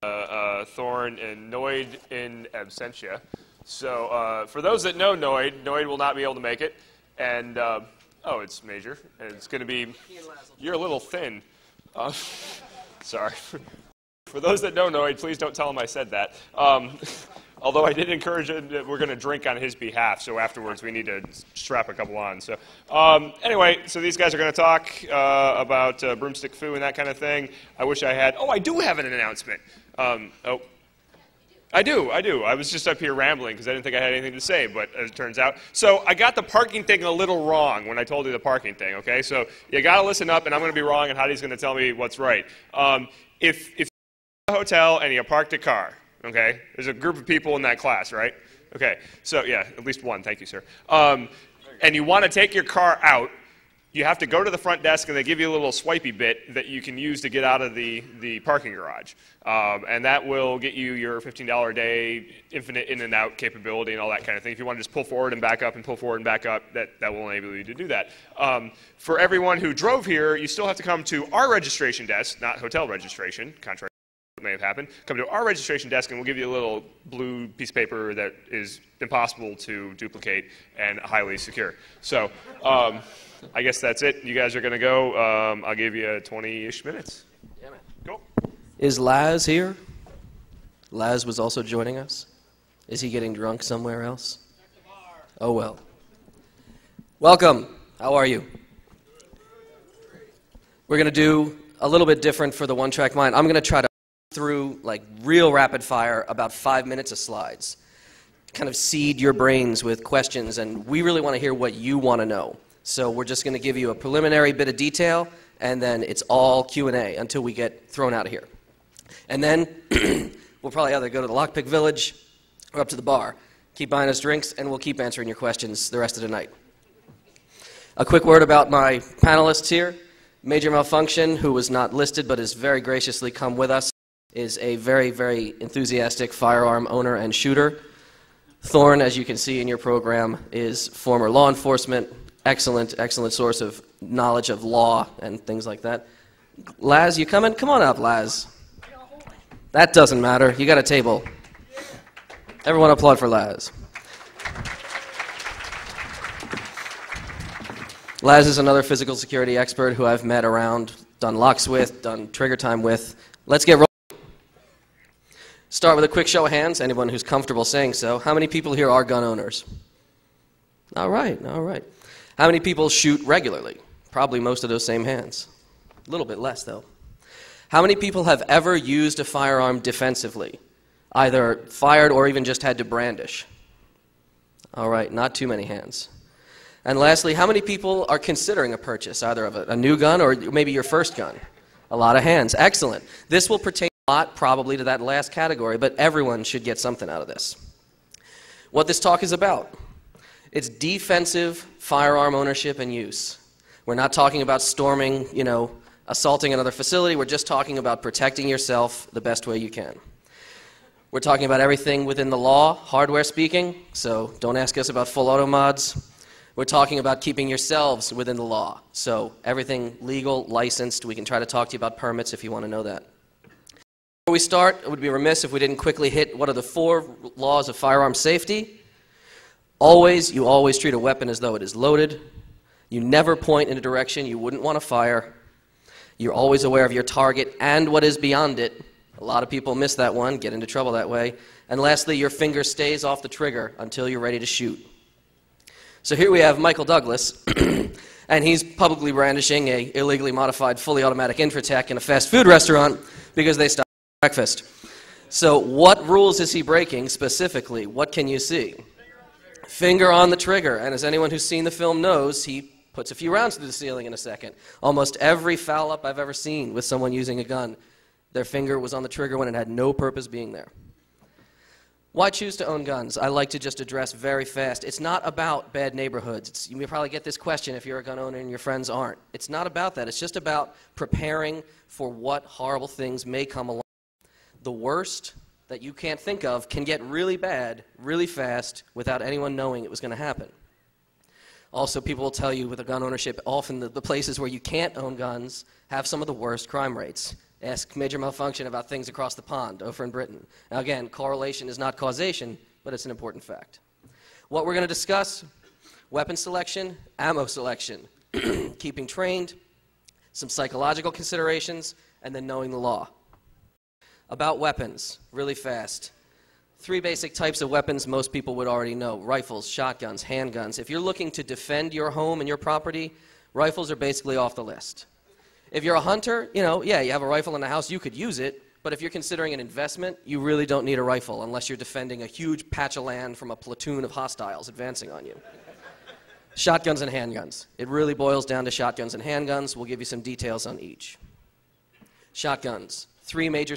Thorn and Noid in absentia. So for those that know Noid will not be able to make it. And, oh, it's Major. And it's going to be, you're a little thin. Sorry. For those that know Noid, please don't tell him I said that. Although I did encourage him that we're going to drink on his behalf, so afterwards we need to strap a couple on. So anyway, so these guys are going to talk about broomstick foo and that kind of thing. I wish I had. Oh, I do have an announcement. Oh, I do. I was just up here rambling because I didn't think I had anything to say, but as it turns out. So I got the parking thing a little wrong when I told you the parking thing, okay? So you got to listen up, and I'm going to be wrong, and Heidi's going to tell me what's right. If you're at a hotel and you parked a car, okay? There's a group of people in that class, right? Okay, so yeah, at least one, thank you, sir. And you want to take your car out, you have to go to the front desk and they give you a little swipey bit that you can use to get out of the parking garage. And that will get you your $15 a day infinite in and out capability and all that kind of thing. If you want to just pull forward and back up and pull forward and back up, that will enable you to do that. For everyone who drove here, you still have to come to our registration desk, not hotel registration, contrary may have happened. Come to our registration desk and we'll give you a little blue piece of paper that is impossible to duplicate and highly secure. So I guess that's it. You guys are going to go. I'll give you 20-ish minutes. Yeah, man. Go. Is Laz here? Laz was also joining us. Is he getting drunk somewhere else? Oh, well. Welcome. How are you? We're going to do a little bit different for the one-track mind. I'm going to try to through like real rapid fire about 5 minutes of slides, kind of seed your brains with questions, and we really want to hear what you want to know. So we're just going to give you a preliminary bit of detail, and then it's all Q&A until we get thrown out of here. And then we'll probably either go to the Lockpick Village or up to the bar. Keep buying us drinks, and we'll keep answering your questions the rest of the night. A quick word about my panelists here. Major Malfunction, who was not listed but has very graciously come with us, is a very, very enthusiastic firearm owner and shooter. Thorn, as you can see in your program, is former law enforcement, excellent source of knowledge of law and things like that. Laz, you coming? Come on up, Laz. That doesn't matter. You got a table. Everyone applaud for Laz. Laz is another physical security expert who I've met around, done locks with, done trigger time with. Let's get rolling. Start with a quick show of hands, anyone who's comfortable saying so. How many people here are gun owners? All right, all right. How many people shoot regularly? Probably most of those same hands. A little bit less, though. How many people have ever used a firearm defensively? Either fired or even just had to brandish? All right, not too many hands. And lastly, how many people are considering a purchase, either of a new gun or maybe your first gun? A lot of hands. Excellent. This will pertain a lot probably to that last category, but everyone should get something out of this. What this talk is about. It's defensive firearm ownership and use. We're not talking about storming, assaulting another facility. We're just talking about protecting yourself the best way you can. We're talking about everything within the law, hardware speaking, so don't ask us about full auto mods. We're talking about keeping yourselves within the law, so everything legal, licensed. We can try to talk to you about permits if you want to know that. Before we start, it would be remiss if we didn't quickly hit what are the 4 laws of firearm safety. You always treat a weapon as though it is loaded. You never point in a direction you wouldn't want to fire. You're always aware of your target and what is beyond it. A lot of people miss that one, get into trouble that way. And lastly, your finger stays off the trigger until you're ready to shoot. So here we have Michael Douglas, and he's publicly brandishing a illegally modified fully automatic Intratec in a fast food restaurant because they stopped breakfast. So what rules is he breaking specifically? What can you see? Finger on the trigger, and as anyone who's seen the film knows, he puts a few rounds to the ceiling in a second. Almost every foul up I've ever seen with someone using a gun, their finger was on the trigger when it had no purpose being there. Why choose to own guns? I like to just address very fast. It's not about bad neighborhoods. You may probably get this question if you're a gun owner and your friends aren't. It's not about that. It's just about preparing for what horrible things may come along. The worst that you can't think of can get really bad, really fast, without anyone knowing it was going to happen. Also, people will tell you with a gun ownership, often the places where you can't own guns have some of the worst crime rates. Ask Major Malfunction about things across the pond over in Britain. Now again, correlation is not causation, but it's an important fact. What we're going to discuss: weapon selection, ammo selection, keeping trained, some psychological considerations, and then knowing the law. About weapons, really fast. 3 basic types of weapons most people would already know: rifles, shotguns, handguns. If you're looking to defend your home and your property, rifles are basically off the list. If you're a hunter, you have a rifle in the house, you could use it, but if you're considering an investment, you really don't need a rifle unless you're defending a huge patch of land from a platoon of hostiles advancing on you. Shotguns and handguns. It really boils down to shotguns and handguns. We'll give you some details on each. Shotguns. 3 major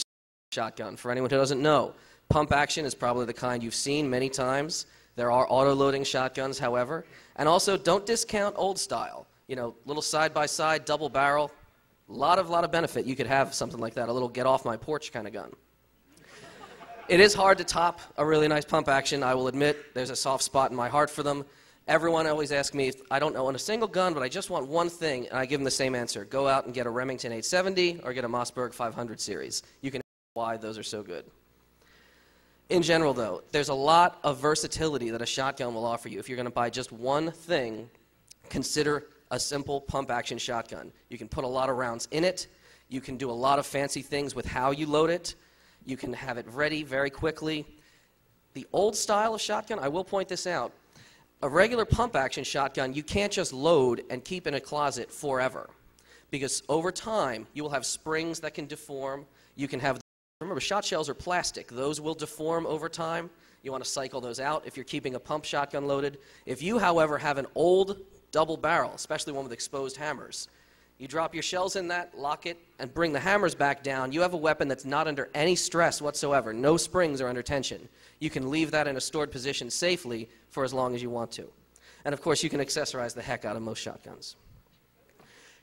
shotgun. For anyone who doesn't know, pump action is probably the kind you've seen many times. There are auto-loading shotguns, however. And also, don't discount old style. Little side-by-side, double barrel. A lot of benefit. You could have something like that, a little get-off-my-porch kind of gun. It is hard to top a really nice pump action, I will admit. There's a soft spot in my heart for them. Everyone always asks me, I don't own a single gun, but I just want one thing, and I give them the same answer. Go out and get a Remington 870 or get a Mossberg 500 series. You can ask why those are so good. In general, though, there's a lot of versatility that a shotgun will offer you. If you're going to buy just one thing, consider a simple pump-action shotgun. You can put a lot of rounds in it. You can do a lot of fancy things with how you load it. You can have it ready very quickly. The old style of shotgun, I will point this out, a regular pump-action shotgun, you can't just load and keep in a closet forever, because over time, you will have springs that can deform. You can have, remember, shot shells are plastic. Those will deform over time. You want to cycle those out if you're keeping a pump shotgun loaded. If you, however, have an old double barrel, especially one with exposed hammers, you drop your shells in that, lock it, and bring the hammers back down. You have a weapon that's not under any stress whatsoever. No springs are under tension. You can leave that in a stored position safely for as long as you want to. And of course, you can accessorize the heck out of most shotguns.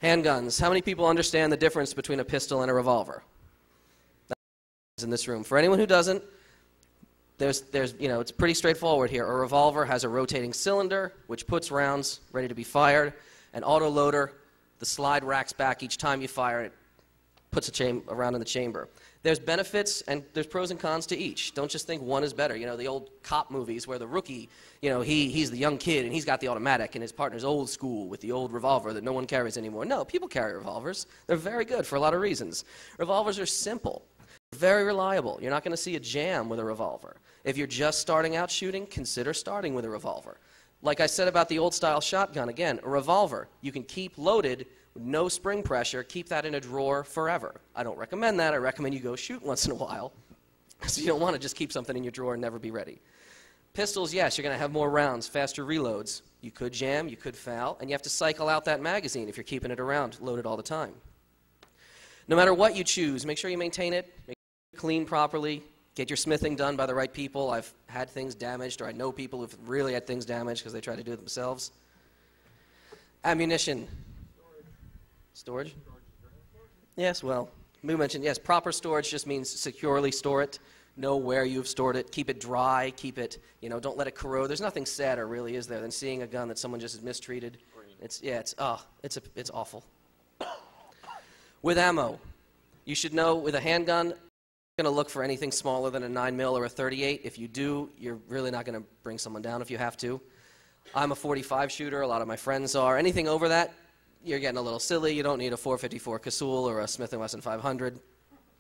Handguns. How many people understand the difference between a pistol and a revolver? In this room. For anyone who doesn't, it's pretty straightforward here. A revolver has a rotating cylinder, which puts rounds ready to be fired. An autoloader, the slide racks back each time you fire it, puts a round in the chamber. There's benefits and there's pros and cons to each. Don't just think one is better. The old cop movies where the rookie, he's the young kid and he's got the automatic and his partner's old school with the old revolver that no one carries anymore. No, people carry revolvers. They're very good for a lot of reasons. Revolvers are simple, very reliable. You're not going to see a jam with a revolver. If you're just starting out shooting, consider starting with a revolver. Like I said about the old-style shotgun, again, a revolver, you can keep loaded with no spring pressure, keep that in a drawer forever. I don't recommend that. I recommend you go shoot once in a while. So you don't want to just keep something in your drawer and never be ready. Pistols, yes, you're going to have more rounds, faster reloads. You could jam, you could foul, and you have to cycle out that magazine if you're keeping it around loaded all the time. No matter what you choose, make sure you maintain it, make sure you clean properly. Get your smithing done by the right people. I've had things damaged, or I know people who've really had things damaged because they try to do it themselves. Ammunition. Storage? Yes, well, we mentioned, yes, proper storage just means securely store it. Know where you've stored it. Keep it dry. Keep it, don't let it corrode. There's nothing sadder, really, is there, than seeing a gun that someone just has mistreated. It's awful. With ammo, you should know with a handgun, going to look for anything smaller than a 9mm or a 38. If you do, you're really not going to bring someone down if you have to. I'm a .45 shooter. A lot of my friends are. Anything over that, you're getting a little silly. You don't need a .454 Casull or a Smith & Wesson 500.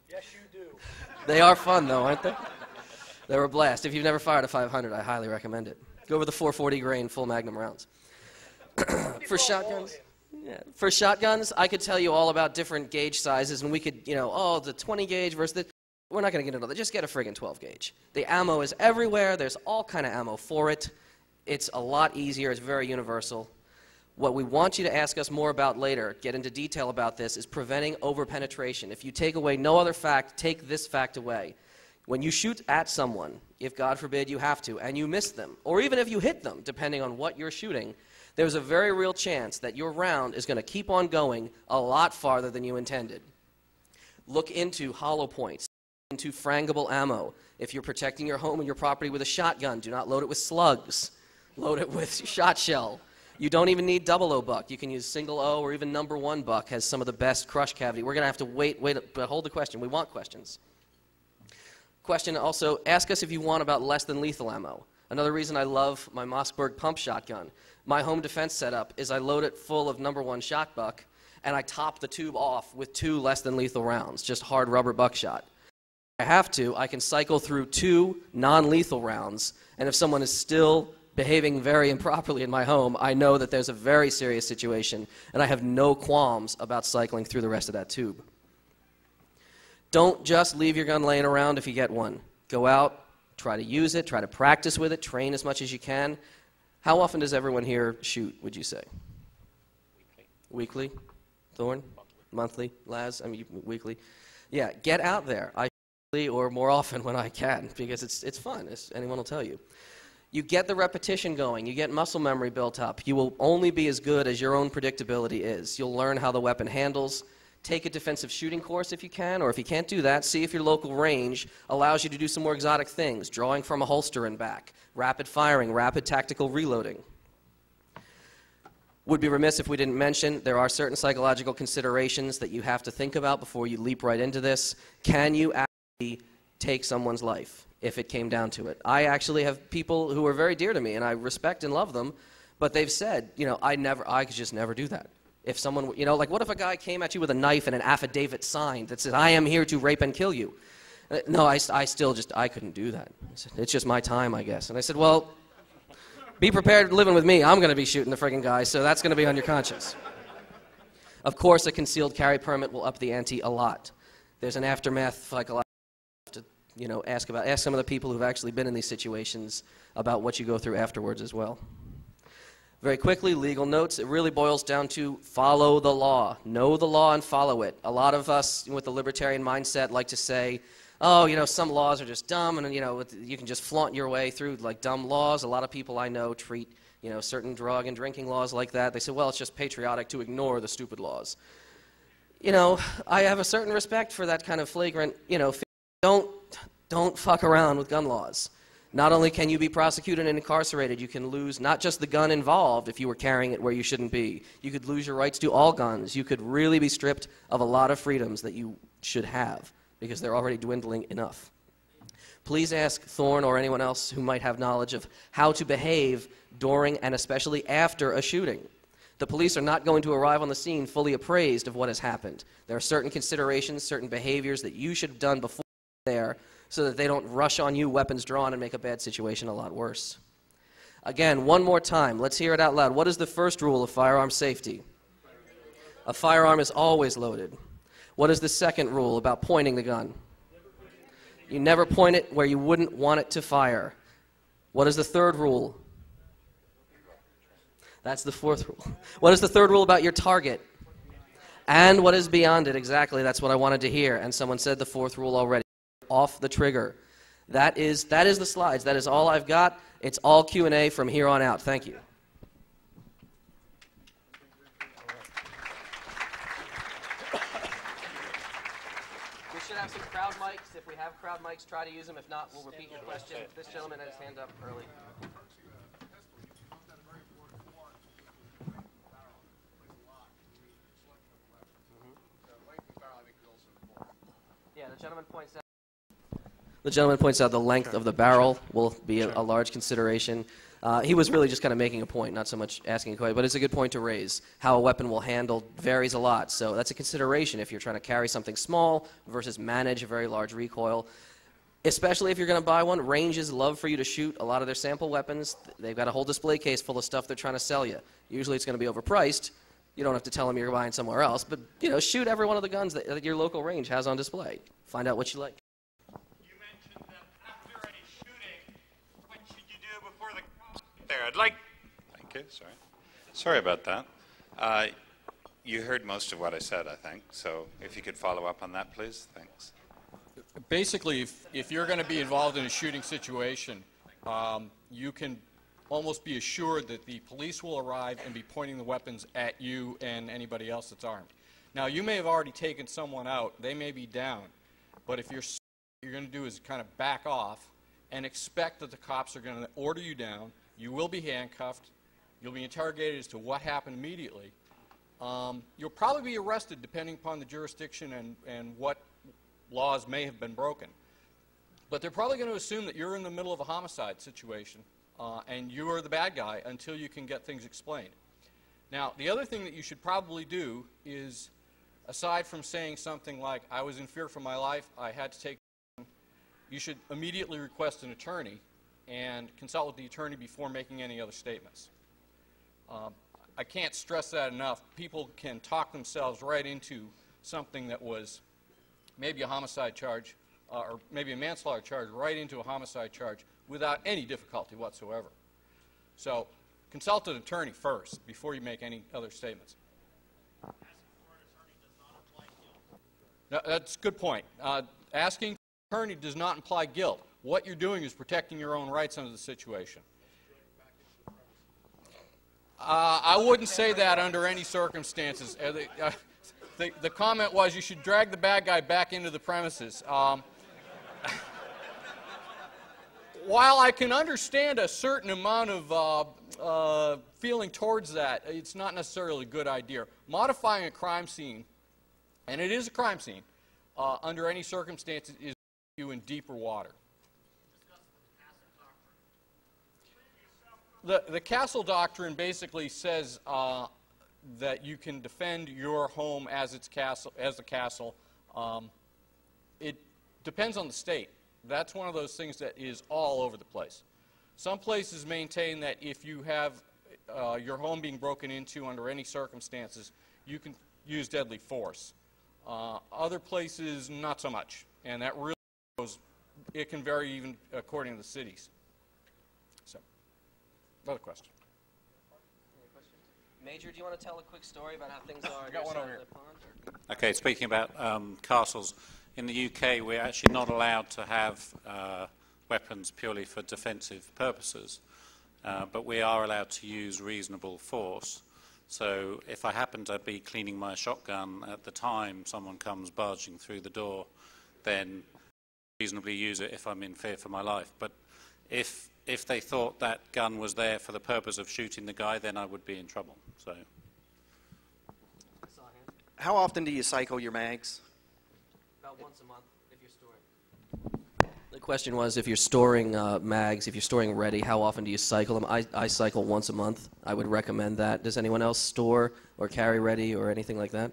Yes, you do. They are fun, though, aren't they? They're a blast. If you've never fired a 500, I highly recommend it. Go with the 440 grain full magnum rounds. For shotguns, I could tell you all about different gauge sizes, and we could, the 20 gauge versus the... We're not going to get into that. Just get a friggin' 12 gauge. The ammo is everywhere. There's all kind of ammo for it. It's a lot easier. It's very universal. What we want you to ask us more about later, get into detail about this, is preventing overpenetration. If you take away no other fact, take this fact away. When you shoot at someone, if God forbid you have to, and you miss them, or even if you hit them, depending on what you're shooting, there's a very real chance that your round is going to keep on going a lot farther than you intended. Look into hollow points, into frangable ammo. If you're protecting your home and your property with a shotgun, do not load it with slugs. Load it with shot shell. You don't even need double O buck. You can use single O or even number 1 buck has some of the best crush cavity. We're going to have to wait, but hold the question. We want questions. Question also, ask us if you want about less than lethal ammo. Another reason I love my Mossberg pump shotgun. My home defense setup is I load it full of number 1 shot buck, and I top the tube off with 2 less than lethal rounds, just hard rubber buckshot. If I have to, I can cycle through 2 non-lethal rounds, and if someone is still behaving very improperly in my home, I know that there's a very serious situation, and I have no qualms about cycling through the rest of that tube. Don't just leave your gun laying around if you get one. Go out, try to use it, try to practice with it, train as much as you can. How often does everyone here shoot, would you say? Weekly? Thorn? Monthly? Laz? I mean, weekly? Yeah, get out there. I shoot or more often when I can, because it's fun, as anyone will tell you. You get the repetition going. You get muscle memory built up. You will only be as good as your own predictability is. You'll learn how the weapon handles. Take a defensive shooting course if you can, or if you can't do that, see if your local range allows you to do some more exotic things, drawing from a holster and back, rapid firing, rapid tactical reloading. Would be remiss if we didn't mention there are certain psychological considerations that you have to think about before you leap right into this. Can you actually take someone's life if it came down to it? I actually have people who are very dear to me, and I respect and love them, but they've said, you know, I could just never do that. If someone, you know, like what if a guy came at you with a knife and an affidavit signed that said, I am here to rape and kill you? No, I couldn't do that. I said, it's just my time, I guess. And I said, well, be prepared living with me. I'm going to be shooting the friggin' guy, so that's going to be on your conscience. Of course, a concealed carry permit will up the ante a lot. There's an aftermath, like a lot to, you know, ask some of the people who've actually been in these situations about what you go through afterwards as well. Very quickly, legal notes. It really boils down to follow the law. Know the law and follow it. A lot of us with the libertarian mindset like to say, oh, you know, some laws are just dumb, and, you know, you can just flaunt your way through, like, dumb laws. A lot of people I know treat, you know, certain drug and drinking laws like that. They say, well, it's just patriotic to ignore the stupid laws. You know, I have a certain respect for that kind of flagrant, you know, don't fuck around with gun laws. Not only can you be prosecuted and incarcerated, you can lose not just the gun involved if you were carrying it where you shouldn't be. You could lose your rights to all guns. You could really be stripped of a lot of freedoms that you should have because they're already dwindling enough. Please ask Thorn or anyone else who might have knowledge of how to behave during and especially after a shooting. The police are not going to arrive on the scene fully appraised of what has happened. There are certain considerations, certain behaviors that you should have done before there, so that they don't rush on you, weapons drawn, and make a bad situation a lot worse. Again, one more time, let's hear it out loud. What is the first rule of firearm safety? A firearm is always loaded. What is the second rule about pointing the gun? You never point it where you wouldn't want it to fire. What is the third rule? That's the fourth rule. What is the third rule about your target? And what is beyond it? Exactly, that's what I wanted to hear. And someone said the fourth rule already. Off the trigger. That is the slides. That is all I've got. It's all Q&A from here on out. Thank you. We should have some crowd mics. If we have crowd mics, try to use them. If not, we'll repeat your question. This gentleman had his hand up early. Yeah, the gentleman points out the length of the barrel will be a large consideration. He was really just kind of making a point, not so much asking a question, but it's a good point to raise. How a weapon will handle varies a lot, so that's a consideration if you're trying to carry something small versus manage a very large recoil. Especially if you're going to buy one, ranges love for you to shoot a lot of their sample weapons. They've got a whole display case full of stuff they're trying to sell you. Usually it's going to be overpriced. You don't have to tell them you're buying somewhere else, but, you know, shoot every one of the guns that your local range has on display. Find out what you like. You mentioned that after a shooting, what should you do before the cops get there? I'd like... Thank you. Sorry about that. You heard most of what I said, I think, so if you could follow up on that, please. Thanks. Basically, if you're going to be involved in a shooting situation, you can almost be assured that the police will arrive and be pointing the weapons at you and anybody else that's armed. Now, you may have already taken someone out. They may be down. But if you're going to do is kind of back off and expect that the cops are going to order you down. You will be handcuffed. You'll be interrogated as to what happened immediately. You'll probably be arrested depending upon the jurisdiction and what laws may have been broken. But they're probably going to assume that you're in the middle of a homicide situation and you are the bad guy until you can get things explained. Now, the other thing that you should probably do is, aside from saying something like, I was in fear for my life, I had to take, you should immediately request an attorney and consult with the attorney before making any other statements. I can't stress that enough. People can talk themselves right into something that was maybe a homicide charge or maybe a manslaughter charge right into a homicide charge without any difficulty whatsoever. So consult an attorney first before you make any other statements. No, that's a good point. Asking for an attorney does not imply guilt. What you're doing is protecting your own rights under the situation. I wouldn't say that under any circumstances. The comment was you should drag the bad guy back into the premises. While I can understand a certain amount of feeling towards that, it's not necessarily a good idea. Modifying a crime scene, and it is a crime scene, under any circumstances is you in deeper water. The castle doctrine basically says that you can defend your home as its castle, as the castle. It depends on the state. That's one of those things that is all over the place. Some places maintain that if you have your home being broken into under any circumstances, you can use deadly force. Other places, not so much. And that really goes, it can vary even according to the cities. So, another question. Major, do you want to tell a quick story about how things are? I got one over here. Okay, speaking about castles, in the UK we're actually not allowed to have weapons purely for defensive purposes, but we are allowed to use reasonable force. So if I happen to be cleaning my shotgun at the time someone comes barging through the door, then reasonably use it if I'm in fear for my life. But if they thought that gun was there for the purpose of shooting the guy, then I would be in trouble. So, how often do you cycle your mags? About once a month if you're storing. The question was, if you're storing mags, if you're storing ready, how often do you cycle them? I cycle once a month. I would recommend that. Does anyone else store or carry ready or anything like that?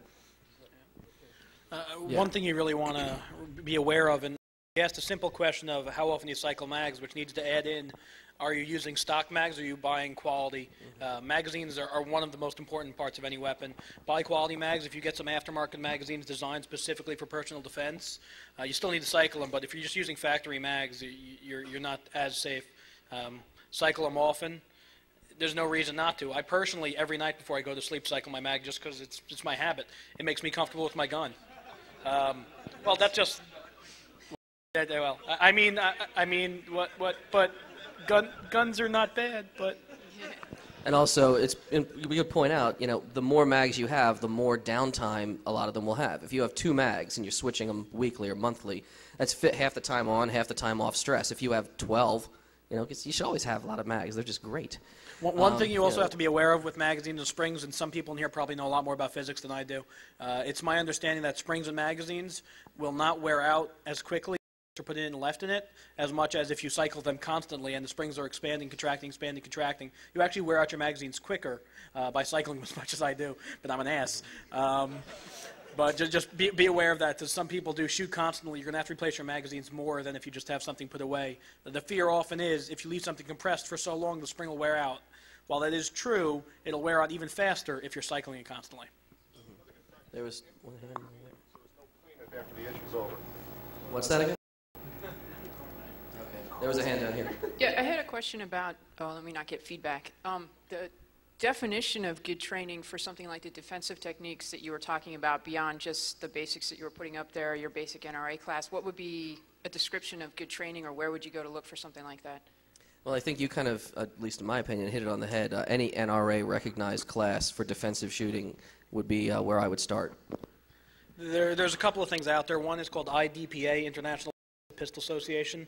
One thing you really want to be aware of, and you asked a simple question of how often you cycle mags, which needs to add in, are you using stock mags or are you buying quality? Magazines are one of the most important parts of any weapon. Buy quality mags. If you get some aftermarket magazines designed specifically for personal defense, you still need to cycle them, but if you're just using factory mags, you're not as safe. Cycle them often. There's no reason not to. I personally, every night before I go to sleep, cycle my mag just because it's my habit. It makes me comfortable with my gun. Well, that's just... Well, I mean, but guns are not bad, but. And also, we could point out, the more mags you have, the more downtime a lot of them will have. If you have 2 mags and you're switching them weekly or monthly, that's half the time on, half the time off stress. If you have 12, 'cause you should always have a lot of mags. They're just great. One thing you also have to be aware of with magazines and springs, and some people in here probably know a lot more about physics than I do. It's my understanding that springs and magazines will not wear out as quickly to put in and left in it as much as if you cycle them constantly and the springs are expanding, contracting, expanding, contracting. You actually wear out your magazines quicker by cycling as much as I do, but I'm an ass. But just be aware of that, because some people do shoot constantly. You're going to have to replace your magazines more than if you just have something put away. The fear often is if you leave something compressed for so long, the spring will wear out. While that is true, it'll wear out even faster if you're cycling it constantly. There was one hand. After the issue's over. What's that again? There was a hand down here. Yeah, I had a question about, let me not get feedback. The definition of good training for something like the defensive techniques that you were talking about beyond just the basics that you were putting up there, your basic NRA class, what would be a description of good training, or where would you go to look for something like that? Well, I think you kind of, at least in my opinion, hit it on the head. Any NRA recognized class for defensive shooting would be where I would start. There's a couple of things out there. One is called IDPA, International Pistol Association.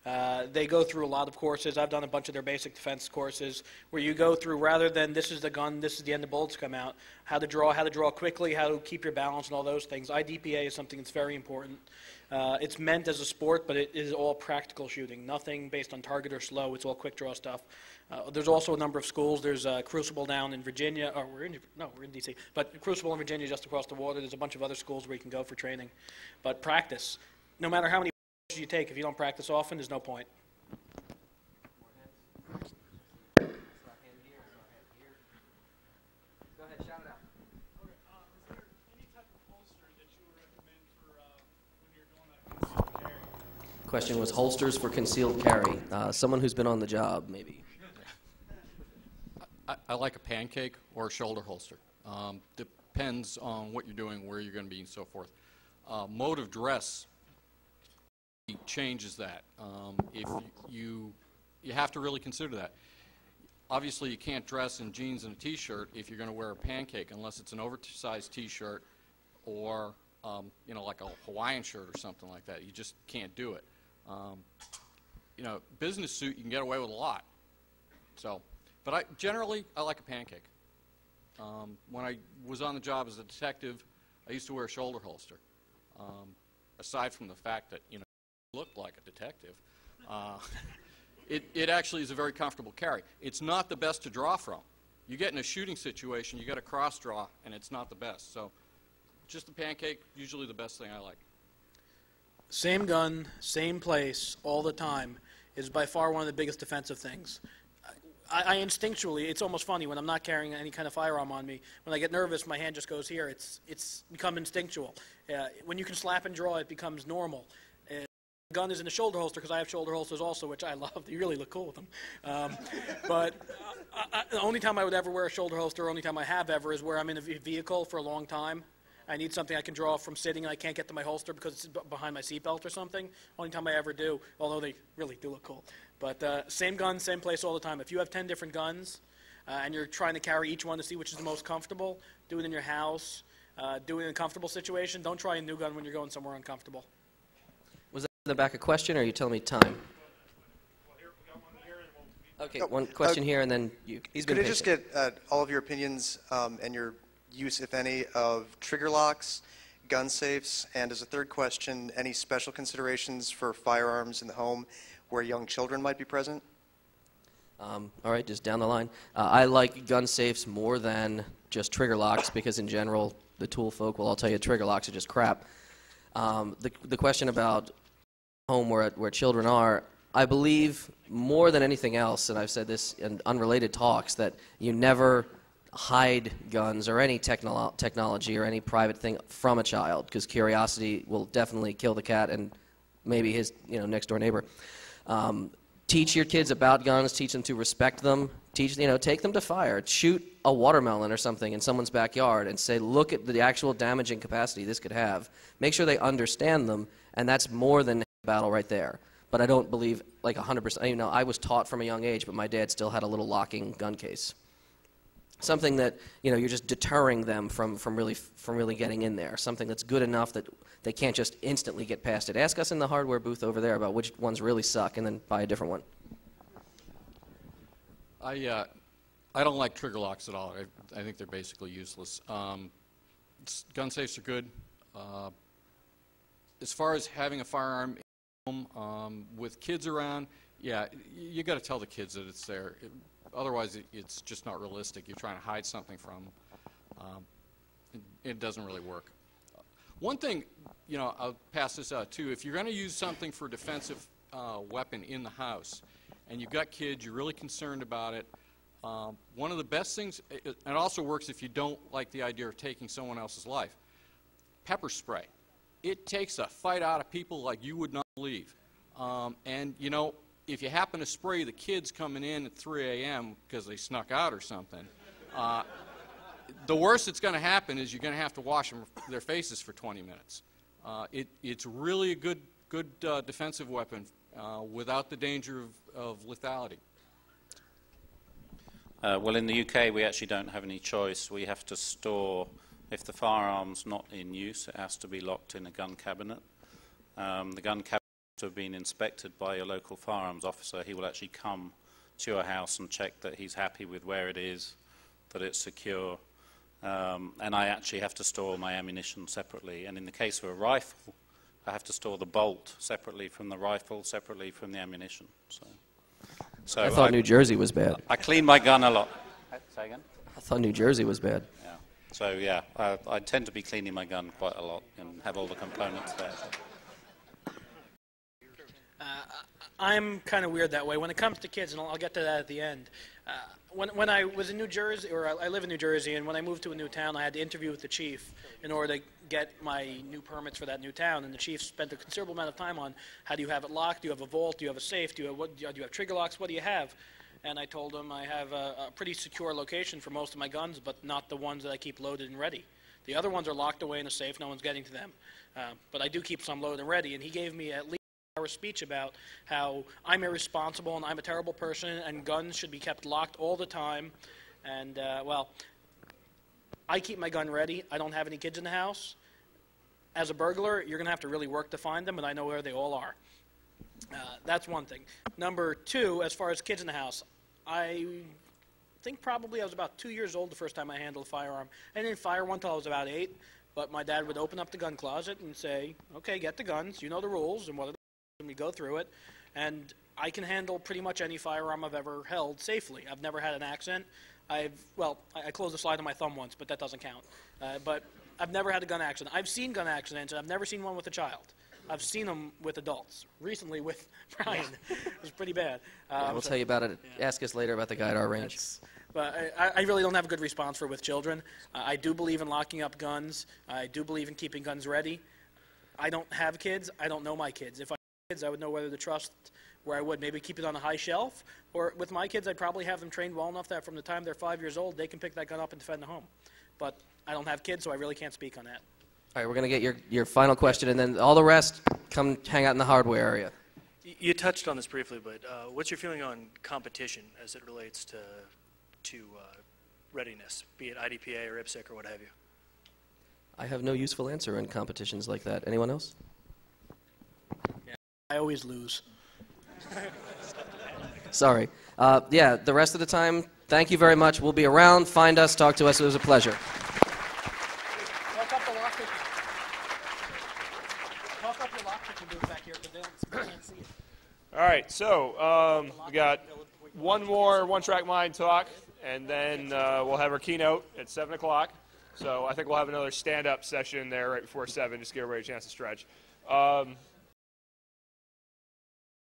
They go through a lot of courses. I've done a bunch of their basic defense courses where you go through, rather than this is the gun, this is the end the bullets come out, how to draw quickly, how to keep your balance and all those things. IDPA is something that's very important. It's meant as a sport, but it is all practical shooting. Nothing based on target or slow. It's all quick draw stuff. There's also a number of schools. There's Crucible down in Virginia. Or we're in D.C. But Crucible in Virginia just across the water. There's a bunch of other schools where you can go for training. But practice. No matter how many you take, if you don't practice often, there's no point. Go ahead, shout it out. Is there any type of holster that you would recommend for when you're doing a concealed carry? Question was holsters for concealed carry. Someone who's been on the job, maybe. I like a pancake or a shoulder holster. Depends on what you're doing, where you're going to be, and so forth. Mode of dress changes that. If you have to really consider that. Obviously, you can't dress in jeans and a T-shirt if you're going to wear a pancake, unless it's an oversized T-shirt or like a Hawaiian shirt or something like that. You just can't do it. Business suit, you can get away with a lot. So, but generally I like a pancake. When I was on the job as a detective, I used to wear a shoulder holster. Aside from the fact that looked like a detective, it actually is a very comfortable carry. It's not the best to draw from. You get in a shooting situation, you got a cross draw, and it's not the best. So, just the pancake, usually the best thing I like. Same gun, same place, all the time is by far one of the biggest defensive things. I instinctually, it's almost funny when I'm not carrying any kind of firearm on me. When I get nervous, my hand just goes here. It's become instinctual. When you can slap and draw, it becomes normal. The gun is in the shoulder holster because I have shoulder holsters also, which I love. You really look cool with them. But the only time I would ever wear a shoulder holster, or only time I have ever, is where I'm in a vehicle for a long time. I need something I can draw from sitting and I can't get to my holster because it's behind my seatbelt or something. Only time I ever do, although they really do look cool. But same gun, same place all the time. If you have 10 different guns and you're trying to carry each one to see which is the most comfortable, do it in your house, do it in a comfortable situation. Don't try a new gun when you're going somewhere uncomfortable. Was that in the back a question, or are you telling me time? Okay, one question here, and then you. Could I just get all of your opinions and your use, if any, of trigger locks, gun safes, and as a third question, any special considerations for firearms in the home where young children might be present? All right, just down the line. I like gun safes more than just trigger locks because, in general, the tool folk will all tell you trigger locks are just crap. The question about home where children are, I believe more than anything else, and I've said this in unrelated talks, that you never hide guns or any technology or any private thing from a child, because curiosity will definitely kill the cat and maybe his next door neighbor. Teach your kids about guns. Teach them to respect them. Take them to fire. Shoot a watermelon or something in someone's backyard and say, look at the actual damaging capacity this could have. Make sure they understand them, and that's more than a battle right there. But I don't believe like 100%. I was taught from a young age, but my dad still had a little locking gun case. Something that you're just deterring them from really getting in there. Something that's good enough that they can't just instantly get past it. Ask us in the hardware booth over there about which ones really suck, and then buy a different one. I don't like trigger locks at all. I think they're basically useless. Gun safes are good. As far as having a firearm in home with kids around, yeah, you got to tell the kids that it's there. Otherwise, it's just not realistic. You're trying to hide something from them. It doesn't really work. One thing, I'll pass this out too. If you're going to use something for a defensive weapon in the house, and you've got kids, you're really concerned about it, one of the best things, it also works if you don't like the idea of taking someone else's life, pepper spray. It takes a fight out of people like you would not believe. And, if you happen to spray the kids coming in at 3 a.m. because they snuck out or something, the worst that's going to happen is you're going to have to wash their faces for 20 minutes. It's really a good defensive weapon without the danger of lethality. Well, in the UK, we actually don't have any choice. We have to store, if the firearm's not in use, it has to be locked in a gun cabinet. The gun cabinet to have been inspected by your local firearms officer. He will actually come to your house and check that he's happy with where it is, that it's secure. And I actually have to store my ammunition separately. And in the case of a rifle, I have to store the bolt separately from the rifle, separately from the ammunition. So I thought New Jersey was bad. I clean my gun a lot. Say again? I thought New Jersey was bad. Yeah. So yeah, I tend to be cleaning my gun quite a lot and have all the components there. I'm kind of weird that way. When it comes to kids, and I'll get to that at the end, when I was in New Jersey, or I live in New Jersey, and when I moved to a new town, I had to interview with the chief in order to get my new permits for that new town. And the chief spent a considerable amount of time on how do you have it locked, do you have a vault, do you have a safe, do you have trigger locks, what do you have? And I told him I have a pretty secure location for most of my guns, but not the ones that I keep loaded and ready. The other ones are locked away in a safe, no one's getting to them. But I do keep some loaded and ready, and he gave me at least a speech about how I'm irresponsible and I'm a terrible person and guns should be kept locked all the time. And, well, I keep my gun ready. I don't have any kids in the house. As a burglar, you're going to have to really work to find them, and I know where they all are. That's one thing. Number two, as far as kids in the house, I think probably I was about 2 years old the first time I handled a firearm. I didn't fire one until I was about 8, but my dad would open up the gun closet and say, okay, get the guns, you know the rules, and what are the rules, and we go through it. And I can handle pretty much any firearm I've ever held safely. I've never had an accident. I closed the slide on my thumb once, but that doesn't count. But I've never had a gun accident. I've seen gun accidents, and I've never seen one with a child. I've seen them with adults. Recently with Brian. It was pretty bad. We'll tell you about it. Yeah. Ask us later about the guy at our range. But I really don't have a good response for with children. I do believe in locking up guns. I do believe in keeping guns ready. I don't have kids. I don't know my kids. If I had kids, I would know whether to trust where I would maybe keep it on a high shelf. Or with my kids, I'd probably have them trained well enough that from the time they're 5 years old, they can pick that gun up and defend the home. But I don't have kids, so I really can't speak on that. All right, we're going to get your final question, and then all the rest, come hang out in the hardware area. You touched on this briefly, but what's your feeling on competition as it relates to readiness, be it IDPA or IPSC or what have you? I have no useful answer in competitions like that. Anyone else? Yeah, I always lose. Sorry. Yeah, the rest of the time, thank you very much. We'll be around. Find us, talk to us. It was a pleasure. All right, so we got one more one-track mind talk, and then we'll have our keynote at 7 o'clock. So I think we'll have another stand-up session there right before 7, just to give everybody a chance to stretch.